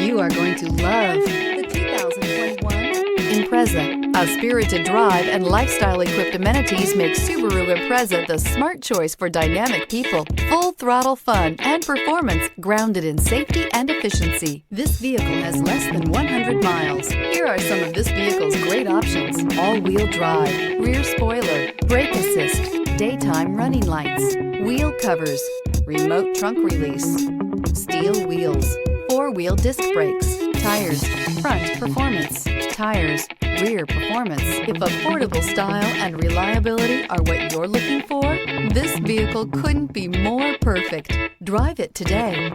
You are going to love the 2021 Impreza. A spirited drive and lifestyle-equipped amenities make Subaru Impreza the smart choice for dynamic people. Full throttle fun and performance grounded in safety and efficiency. This vehicle has less than 100 miles. Here are some of this vehicle's great options: all-wheel drive, rear spoiler, brake assist, daytime running lights, wheel covers, remote trunk release, steel wheels, four-wheel disc brakes, tires, front performance, tires, rear performance. If affordable style and reliability are what you're looking for, this vehicle couldn't be more perfect. Drive it today.